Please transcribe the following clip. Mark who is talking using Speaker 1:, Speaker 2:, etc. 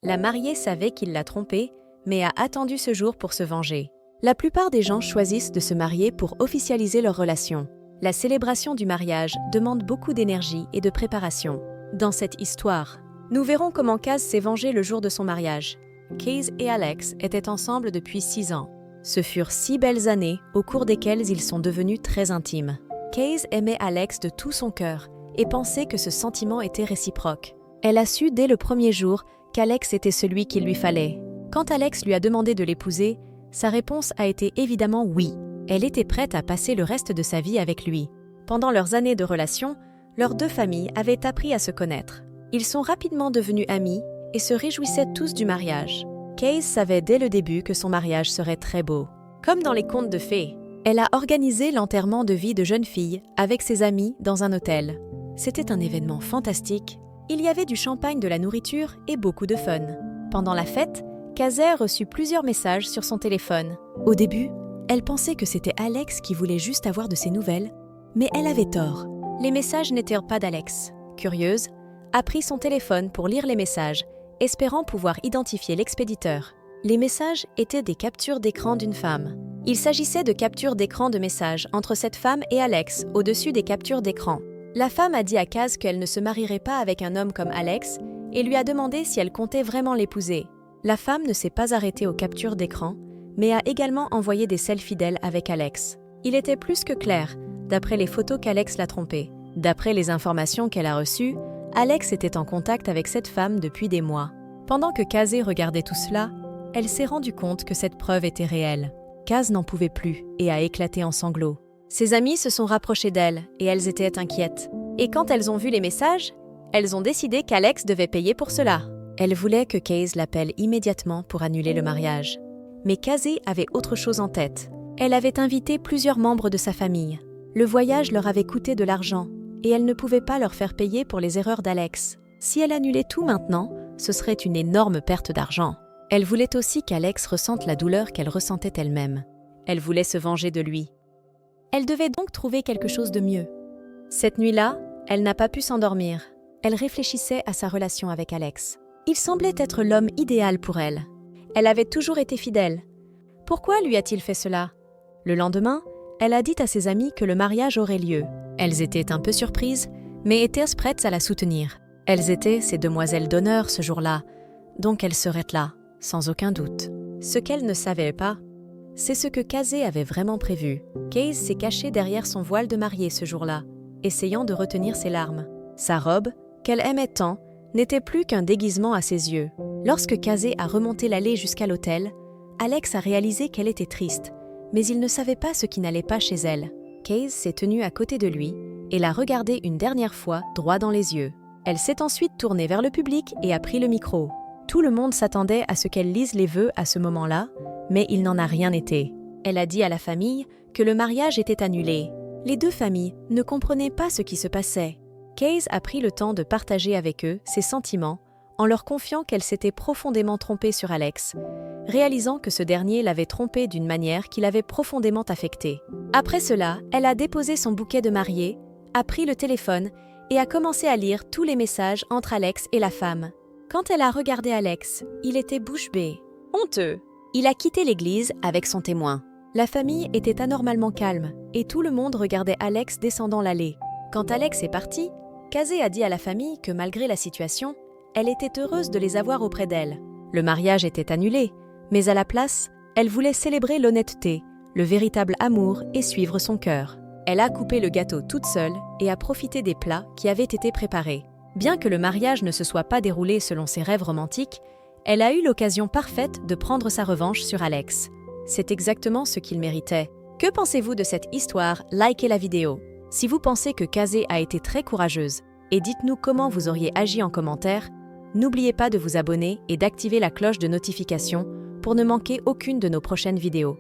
Speaker 1: La mariée savait qu'il l'a trompée, mais a attendu ce jour pour se venger. La plupart des gens choisissent de se marier pour officialiser leur relation. La célébration du mariage demande beaucoup d'énergie et de préparation. Dans cette histoire, nous verrons comment Kaz s'est vengé le jour de son mariage. Kaz et Alex étaient ensemble depuis 6 ans. Ce furent 6 belles années au cours desquelles ils sont devenus très intimes. Kaz aimait Alex de tout son cœur et pensait que ce sentiment était réciproque. Elle a su dès le premier jour qu'Alex était celui qu'il lui fallait. Quand Alex lui a demandé de l'épouser, sa réponse a été évidemment oui. Elle était prête à passer le reste de sa vie avec lui. Pendant leurs années de relation, leurs deux familles avaient appris à se connaître. Ils sont rapidement devenus amis et se réjouissaient tous du mariage. Kaz savait dès le début que son mariage serait très beau. Comme dans les contes de fées, elle a organisé l'enterrement de vie de jeune fille avec ses amis dans un hôtel. C'était un événement fantastique. Il y avait du champagne, de la nourriture et beaucoup de fun. Pendant la fête, Kaz a reçu plusieurs messages sur son téléphone. Au début, elle pensait que c'était Alex qui voulait juste avoir de ses nouvelles, mais elle avait tort. Les messages n'étaient pas d'Alex. Curieuse, a pris son téléphone pour lire les messages, espérant pouvoir identifier l'expéditeur. Les messages étaient des captures d'écran d'une femme. Il s'agissait de captures d'écran de messages entre cette femme et Alex au-dessus des captures d'écran. La femme a dit à Kaz qu'elle ne se marierait pas avec un homme comme Alex et lui a demandé si elle comptait vraiment l'épouser. La femme ne s'est pas arrêtée aux captures d'écran, mais a également envoyé des selfies d'elle avec Alex. Il était plus que clair, d'après les photos qu'Alex l'a trompée. D'après les informations qu'elle a reçues, Alex était en contact avec cette femme depuis des mois. Pendant que Kaz regardait tout cela, elle s'est rendue compte que cette preuve était réelle. Kaz n'en pouvait plus et a éclaté en sanglots. Ses amies se sont rapprochées d'elle et elles étaient inquiètes. Et quand elles ont vu les messages, elles ont décidé qu'Alex devait payer pour cela. Elle voulait que Kaz l'appelle immédiatement pour annuler le mariage. Mais Kaz avait autre chose en tête. Elle avait invité plusieurs membres de sa famille. Le voyage leur avait coûté de l'argent et elle ne pouvait pas leur faire payer pour les erreurs d'Alex. Si elle annulait tout maintenant, ce serait une énorme perte d'argent. Elle voulait aussi qu'Alex ressente la douleur qu'elle ressentait elle-même. Elle voulait se venger de lui. Elle devait donc trouver quelque chose de mieux. Cette nuit-là, elle n'a pas pu s'endormir. Elle réfléchissait à sa relation avec Alex. Il semblait être l'homme idéal pour elle. Elle avait toujours été fidèle. Pourquoi lui a-t-il fait cela? Le lendemain, elle a dit à ses amies que le mariage aurait lieu. Elles étaient un peu surprises, mais étaient prêtes à la soutenir. Elles étaient ses demoiselles d'honneur ce jour-là, donc elles seraient là, sans aucun doute. Ce qu'elle ne savait pas, c'est ce que Kaz avait vraiment prévu. Kaz s'est caché derrière son voile de mariée ce jour-là, essayant de retenir ses larmes. Sa robe, qu'elle aimait tant, n'était plus qu'un déguisement à ses yeux. Lorsque Kaz a remonté l'allée jusqu'à l'hôtel, Alex a réalisé qu'elle était triste, mais il ne savait pas ce qui n'allait pas chez elle. Kaz s'est tenue à côté de lui et l'a regardé une dernière fois droit dans les yeux. Elle s'est ensuite tournée vers le public et a pris le micro. Tout le monde s'attendait à ce qu'elle lise les vœux à ce moment-là, mais il n'en a rien été. Elle a dit à la famille que le mariage était annulé. Les deux familles ne comprenaient pas ce qui se passait. Kaz a pris le temps de partager avec eux ses sentiments en leur confiant qu'elle s'était profondément trompée sur Alex, réalisant que ce dernier l'avait trompée d'une manière qui l'avait profondément affectée. Après cela, elle a déposé son bouquet de mariée, a pris le téléphone et a commencé à lire tous les messages entre Alex et la femme. Quand elle a regardé Alex, il était bouche bée, honteux. Il a quitté l'église avec son témoin. La famille était anormalement calme et tout le monde regardait Alex descendant l'allée. Quand Alex est parti, Kaz a dit à la famille que malgré la situation, elle était heureuse de les avoir auprès d'elle. Le mariage était annulé, mais à la place, elle voulait célébrer l'honnêteté, le véritable amour et suivre son cœur. Elle a coupé le gâteau toute seule et a profité des plats qui avaient été préparés. Bien que le mariage ne se soit pas déroulé selon ses rêves romantiques, elle a eu l'occasion parfaite de prendre sa revanche sur Alex. C'est exactement ce qu'il méritait. Que pensez-vous de cette histoire? Likez la vidéo. Si vous pensez que Kaz a été très courageuse, et dites-nous comment vous auriez agi en commentaire, n'oubliez pas de vous abonner et d'activer la cloche de notification pour ne manquer aucune de nos prochaines vidéos.